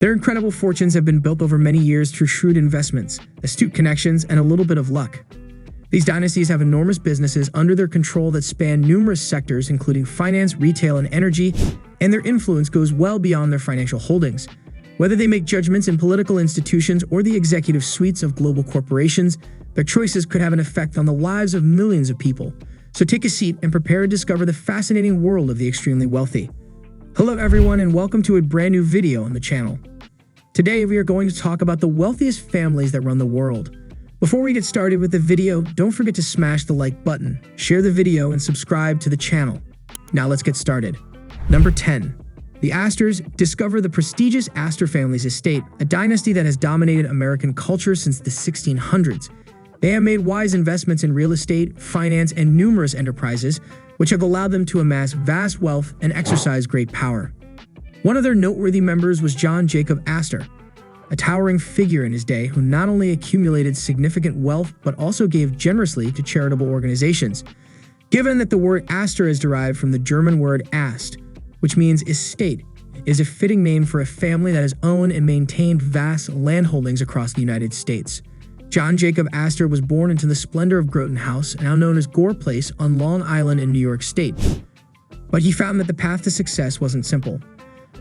Their incredible fortunes have been built over many years through shrewd investments, astute connections, and a little bit of luck. These dynasties have enormous businesses under their control that span numerous sectors, including finance, retail, and energy, and their influence goes well beyond their financial holdings. Whether they make judgments in political institutions or the executive suites of global corporations, their choices could have an effect on the lives of millions of people. So take a seat and prepare to discover the fascinating world of the extremely wealthy. Hello everyone, and welcome to a brand new video on the channel. Today we are going to talk about the wealthiest families that run the world. Before we get started with the video, don't forget to smash the like button, share the video, and subscribe to the channel. Now let's get started. Number 10. The Astors. Discover the prestigious Astor family's estate, a dynasty that has dominated American culture since the 1600s. They have made wise investments in real estate, finance, and numerous enterprises, which have allowed them to amass vast wealth and exercise great power. One of their noteworthy members was John Jacob Astor, a towering figure in his day who not only accumulated significant wealth but also gave generously to charitable organizations. Given that the word Astor is derived from the German word Ast, which means estate, is a fitting name for a family that has owned and maintained vast landholdings across the United States. John Jacob Astor was born into the splendor of Groton House, now known as Gore Place, on Long Island in New York State. But he found that the path to success wasn't simple.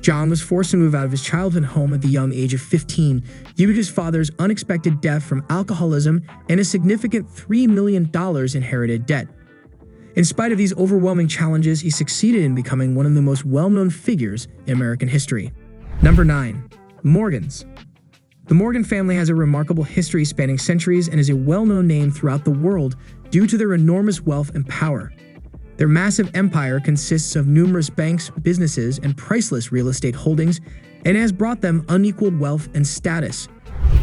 John was forced to move out of his childhood home at the young age of 15 due to his father's unexpected death from alcoholism and a significant $3 million inherited debt. In spite of these overwhelming challenges, he succeeded in becoming one of the most well-known figures in American history. Number 9. Morgans. The Morgan family has a remarkable history spanning centuries and is a well-known name throughout the world due to their enormous wealth and power. Their massive empire consists of numerous banks, businesses, and priceless real estate holdings, and has brought them unequaled wealth and status.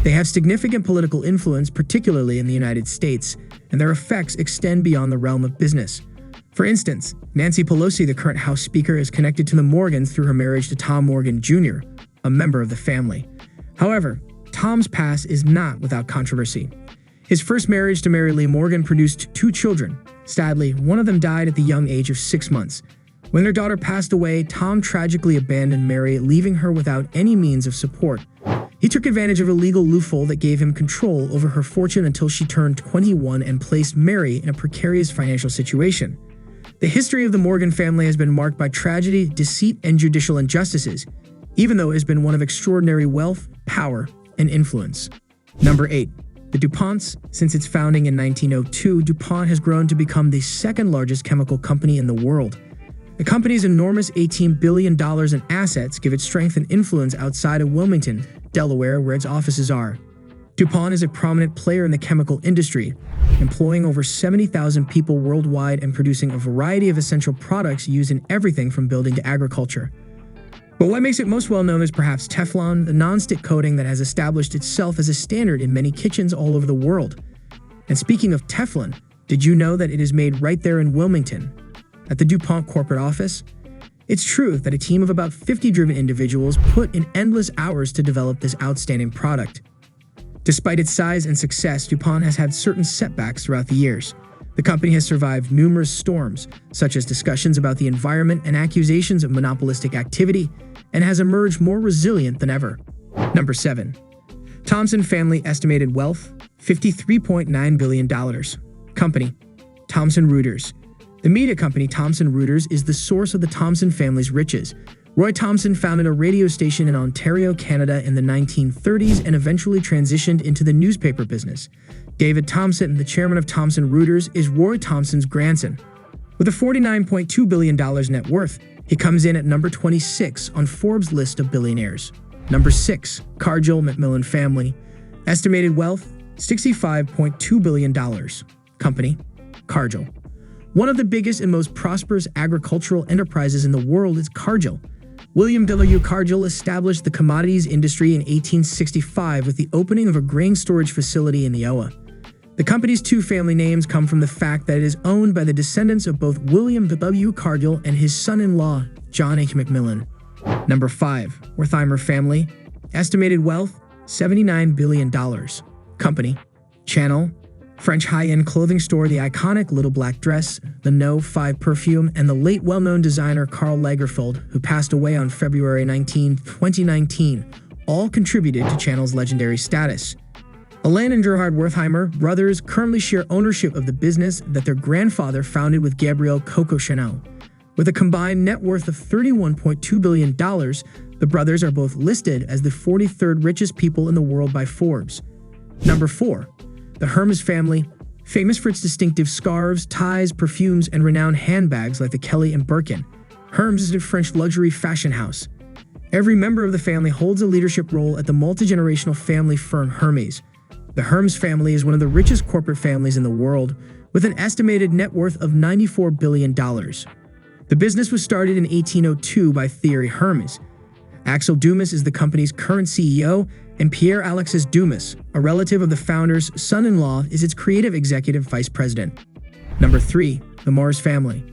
They have significant political influence, particularly in the United States, and their effects extend beyond the realm of business. For instance, Nancy Pelosi, the current House Speaker, is connected to the Morgans through her marriage to Tom Morgan Jr., a member of the family. However, Tom's past is not without controversy. His first marriage to Mary Lee Morgan produced 2 children. Sadly, one of them died at the young age of 6 months. When their daughter passed away, Tom tragically abandoned Mary, leaving her without any means of support. He took advantage of a legal loophole that gave him control over her fortune until she turned 21 and placed Mary in a precarious financial situation. The history of the Morgan family has been marked by tragedy, deceit, and judicial injustices, even though it has been one of extraordinary wealth, power, and influence. Number 8. The DuPonts. Since its founding in 1902, DuPont has grown to become the second largest chemical company in the world. The company's enormous $18 billion in assets give it strength and influence outside of Wilmington, Delaware, where its offices are. DuPont is a prominent player in the chemical industry, employing over 70,000 people worldwide and producing a variety of essential products used in everything from building to agriculture. But what makes it most well known is perhaps Teflon, the non-stick coating that has established itself as a standard in many kitchens all over the world. And speaking of Teflon, did you know that it is made right there in Wilmington, at the DuPont corporate office? It's true that a team of about 50 driven individuals put in endless hours to develop this outstanding product. Despite its size and success, DuPont has had certain setbacks throughout the years. The company has survived numerous storms, such as discussions about the environment and accusations of monopolistic activity, and has emerged more resilient than ever. Number 7. Thomson family estimated wealth, $53.9 billion. Company, Thomson Reuters. The media company Thomson Reuters is the source of the Thomson family's riches. Roy Thomson founded a radio station in Ontario, Canada in the 1930s and eventually transitioned into the newspaper business. David Thomson, the chairman of Thomson Reuters, is Roy Thomson's grandson. With a $49.2 billion net worth, he comes in at number 26 on Forbes' list of billionaires. Number 6. Cargill Macmillan family. Estimated wealth, $65.2 billion. Company, Cargill. One of the biggest and most prosperous agricultural enterprises in the world is Cargill. William W. Cargill established the commodities industry in 1865 with the opening of a grain storage facility in Iowa. The company's 2 family names come from the fact that it is owned by the descendants of both William W. Cargill and his son-in-law, John H. Macmillan. Number 5. Wertheimer family. Estimated wealth, $79 billion. Company, Chanel. French high-end clothing store, the iconic Little Black Dress, the No. 5 perfume, and the late well-known designer Karl Lagerfeld, who passed away on February 19, 2019, all contributed to Channel's legendary status. Alain and Gerhard Wertheimer brothers currently share ownership of the business that their grandfather founded with Gabrielle Coco Chanel. With a combined net worth of $31.2 billion, the brothers are both listed as the 43rd richest people in the world by Forbes. Number 4. The Hermes family, famous for its distinctive scarves, ties, perfumes, and renowned handbags like the Kelly and Birkin. Hermes is a French luxury fashion house. Every member of the family holds a leadership role at the multi-generational family firm Hermes. The Hermes family is one of the richest corporate families in the world, with an estimated net worth of $94 billion. The business was started in 1802 by Thierry Hermes. Axel Dumas is the company's current CEO, and Pierre-Alexis Dumas, a relative of the founder's son-in-law, is its creative executive vice president. Number 3. The Mars family.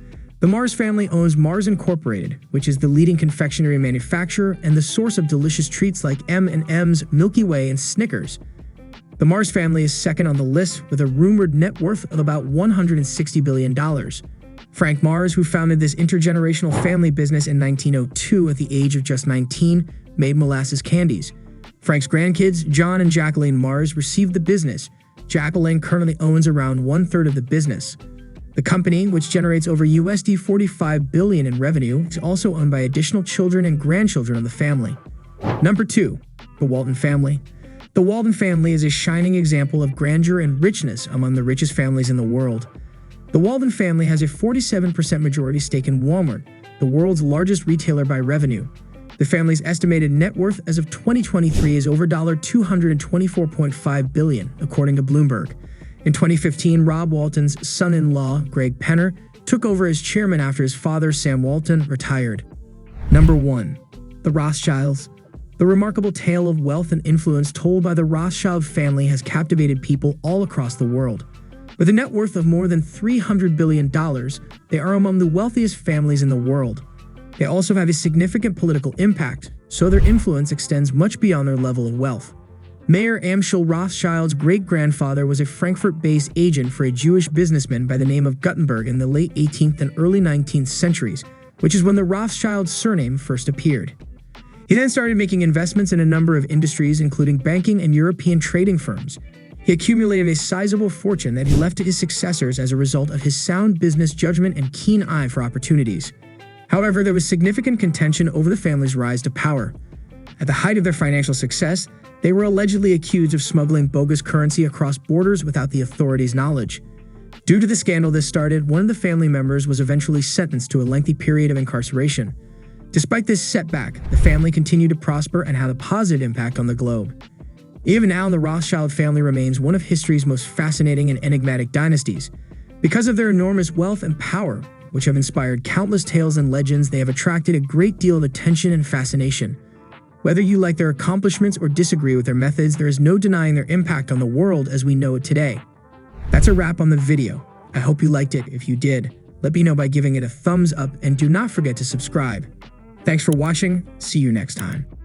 The Mars family owns Mars Incorporated, which is the leading confectionery manufacturer and the source of delicious treats like M&M's, Milky Way, and Snickers. The Mars family is second on the list with a rumored net worth of about $160 billion. Frank Mars, who founded this intergenerational family business in 1902 at the age of just 19, made molasses candies. Frank's grandkids, John and Jacqueline Mars, received the business. Jacqueline currently owns around 1/3 of the business. The company, which generates over USD $45 billion in revenue, is also owned by additional children and grandchildren of the family. Number 2. The Walton family. The Walton family is a shining example of grandeur and richness among the richest families in the world. The Walton family has a 47% majority stake in Walmart, the world's largest retailer by revenue. The family's estimated net worth as of 2023 is over $224.5 billion, according to Bloomberg. In 2015, Rob Walton's son-in-law, Greg Penner, took over as chairman after his father, Sam Walton, retired. Number 1. The Rothschilds. The remarkable tale of wealth and influence told by the Rothschild family has captivated people all across the world. With a net worth of more than $300 billion, they are among the wealthiest families in the world. They also have a significant political impact, so their influence extends much beyond their level of wealth. Mayer Amschel Rothschild's great-grandfather was a Frankfurt-based agent for a Jewish businessman by the name of Gutenberg in the late 18th and early 19th centuries, which is when the Rothschild surname first appeared. He then started making investments in a number of industries, including banking and European trading firms. He accumulated a sizable fortune that he left to his successors as a result of his sound business judgment and keen eye for opportunities. However, there was significant contention over the family's rise to power. At the height of their financial success, they were allegedly accused of smuggling bogus currency across borders without the authorities' knowledge. Due to the scandal this started, one of the family members was eventually sentenced to a lengthy period of incarceration. Despite this setback, the family continued to prosper and had a positive impact on the globe. Even now, the Rothschild family remains one of history's most fascinating and enigmatic dynasties. Because of their enormous wealth and power, which have inspired countless tales and legends, they have attracted a great deal of attention and fascination. Whether you like their accomplishments or disagree with their methods, there is no denying their impact on the world as we know it today. That's a wrap on the video. I hope you liked it. If you did, let me know by giving it a thumbs up and do not forget to subscribe. Thanks for watching. See you next time.